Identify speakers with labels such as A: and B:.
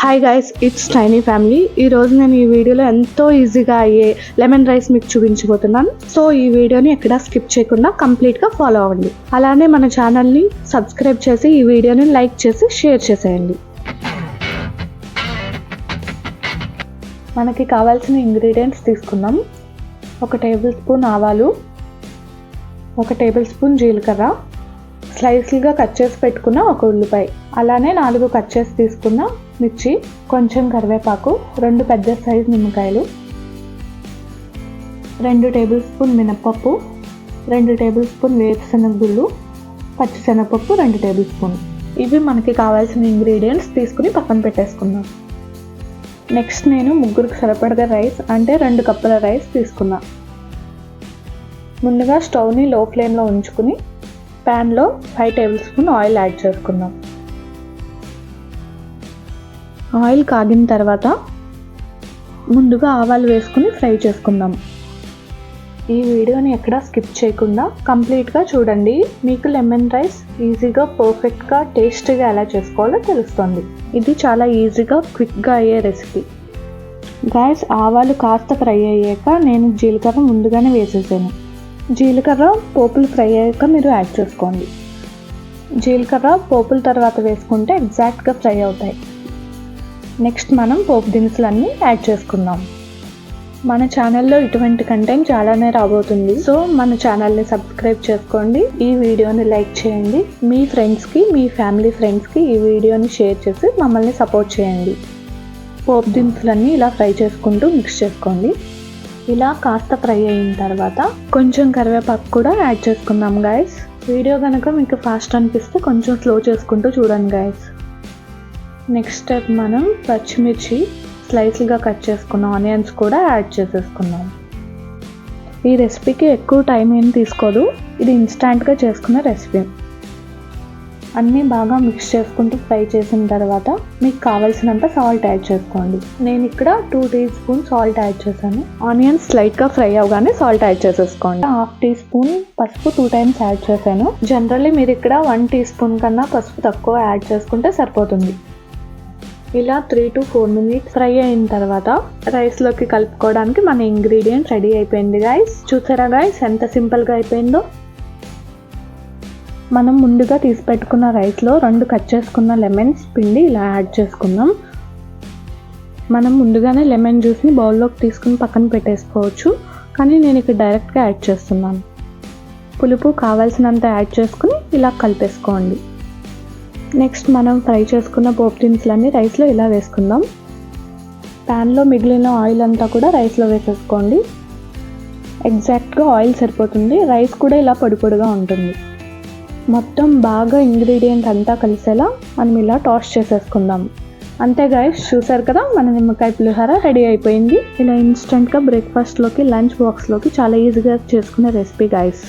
A: Hi guys, it's tiny family. ఈరోజు నేను ఈ వీడియోలో ఎంతో ఈజీగా అయ్యే లెమన్ రైస్ మీకు చూపించబోతున్నాను. సో ఈ వీడియోని ఎక్కడా స్కిప్ చేయకుండా కంప్లీట్గా ఫాలో అవ్వండి. అలానే మన ఛానల్ని సబ్స్క్రైబ్ చేసి ఈ వీడియోని లైక్ చేసి షేర్ చేసేయండి. మనకి కావాల్సిన ఇంగ్రీడియంట్స్ తీసుకుందాం. 1 టేబుల్ స్పూన్ ఆవాలు, 1 టేబుల్ స్పూన్ జీలకర్ర, స్లైస్లుగా కట్ చేసి పెట్టుకున్న 1 ఉల్లిపాయ, అలానే 4 కట్ చేసి తీసుకున్న మిర్చి, కొంచెం కరివేపాకు, 2 పెద్ద సైజు నిమ్మకాయలు, 2 టేబుల్ స్పూన్ మినప్పప్పు, 2 టేబుల్ స్పూన్ వేరుశనగ గుళ్ళు, పచ్చిశనగపప్పు 2 టేబుల్ స్పూన్. ఇవి మనకి కావాల్సిన ఇంగ్రీడియంట్స్ తీసుకుని పక్కన పెట్టేసుకుందాం. నెక్స్ట్ నేను 3కి సరిపడగా రైస్ అంటే 2 కప్పుల రైస్ తీసుకున్నా. ముందుగా స్టవ్ని లో ఫ్లేమ్లో ఉంచుకుని ప్యాన్లో 5 టేబుల్ స్పూన్ ఆయిల్ యాడ్ చేసుకుందాం. ఆయిల్ కాగిన తర్వాత ముందుగా ఆవాలు వేసుకుని ఫ్రై చేసుకుందాం. ఈ వీడియోని ఎక్కడా స్కిప్ చేయకుండా కంప్లీట్గా చూడండి. మీకు లెమన్ రైస్ ఈజీగా పర్ఫెక్ట్గా టేస్టీగా ఎలా చేసుకోవాలో తెలుస్తుంది. ఇది చాలా ఈజీగా క్విక్గా అయ్యే రెసిపీ. గైస్, ఆవాలు కాస్త ఫ్రై అయ్యాక నేను జీలకర్ర ముందుగానే వేసేసాను. జీలకర్ర పోపులు ఫ్రై అయ్యాక మీరు యాడ్ చేసుకోండి. జీలకర్ర పోపుల తర్వాత వేసుకుంటే ఎగ్జాక్ట్గా ఫ్రై అవుతాయి. నెక్స్ట్ మనం పోపు దినుసులన్నీ యాడ్ చేసుకుందాం. మన ఛానల్లో ఇటువంటి కంటెంట్ చాలానే రాబోతుంది. సో మన ఛానల్ని సబ్స్క్రైబ్ చేసుకోండి, ఈ వీడియోని లైక్ చేయండి, మీ ఫ్రెండ్స్కి మీ ఫ్యామిలీ ఫ్రెండ్స్కి ఈ వీడియోని షేర్ చేసి మమ్మల్ని సపోర్ట్ చేయండి. పోపు దినుసులన్నీ ఇలా ఫ్రై చేసుకుంటూ మిక్స్ చేసుకోండి. ఇలా కాస్త ఫ్రై అయిన తర్వాత కొంచెం కరివేపాకు కూడా యాడ్ చేసుకుందాం గైస్. వీడియో కనుక మీకు ఫాస్ట్ అనిపిస్తే కొంచెం స్లో చేసుకుంటూ చూడండి గైస్. నెక్స్ట్ స్టెప్ మనం పచ్చిమిర్చి, స్లైస్లుగా కట్ చేసుకున్న ఆనియన్స్ కూడా యాడ్ చేసేసుకుందాం. ఈ రెసిపీకి ఎక్కువ టైం ఏం తీసుకోదు, ఇది ఇన్స్టాంట్గా చేసుకునే రెసిపీ. అన్నీ బాగా మిక్స్ చేసుకుంటూ ఫ్రై చేసిన తర్వాత మీకు కావాల్సినంత సాల్ట్ యాడ్ చేసుకోండి. నేను ఇక్కడ 2 టీ స్పూన్ సాల్ట్ యాడ్ చేశాను. ఆనియన్స్ లైట్గా ఫ్రై అవగానే సాల్ట్ యాడ్ చేసేసుకోండి. 1/2 టీ స్పూన్ పసుపు 2 టైమ్స్ యాడ్ చేశాను. జనరల్లీ మీరు ఇక్కడ 1 టీ స్పూన్ కన్నా పసుపు తక్కువ యాడ్ చేసుకుంటే సరిపోతుంది. ఇలా 3 to 4 మినిట్స్ ఫ్రై అయిన తర్వాత రైస్లోకి కలుపుకోవడానికి మన ఇంగ్రీడియంట్ రెడీ అయిపోయింది గైస్. చూసారా గైస్ ఎంత సింపుల్గా అయిపోయిందో. మనం ముందుగా తీసి పెట్టుకున్న రైస్లో 2 కట్ చేసుకున్న లెమన్స్ పిండి ఇలా యాడ్ చేసుకుందాం. మనం ముందుగానే లెమన్ జ్యూస్ని బౌల్లోకి తీసుకుని పక్కన పెట్టేసుకోవచ్చు, కానీ నేను ఇక్కడ డైరెక్ట్గా యాడ్ చేస్తున్నాను. పులుపు కావాల్సినంత యాడ్ చేసుకుని ఇలా కలిపేసుకోండి. నెక్స్ట్ మనం ఫ్రై చేసుకున్న పోపు దినుసులన్నీ రైస్లో ఇలా వేసుకుందాం. ప్యాన్లో మిగిలిన ఆయిల్ అంతా కూడా రైస్లో వేసేసుకోండి. ఎగ్జాక్ట్గా ఆయిల్ సరిపోతుంది. రైస్ కూడా ఇలా పొడి పొడిగా ఉంటుంది. మొత్తం బాగా ఇంగ్రీడియంట్ అంతా కలిసేలా మనం ఇలా టాస్ చేసేసుకుందాం. అంతే గైస్, చూసారు కదా మన నిమ్మకాయ పులిహోర రెడీ అయిపోయింది. ఇలా ఇన్స్టెంట్గా బ్రేక్ఫాస్ట్లోకి లంచ్ బాక్స్లోకి చాలా ఈజీగా చేసుకునే రెసిపీ గైస్.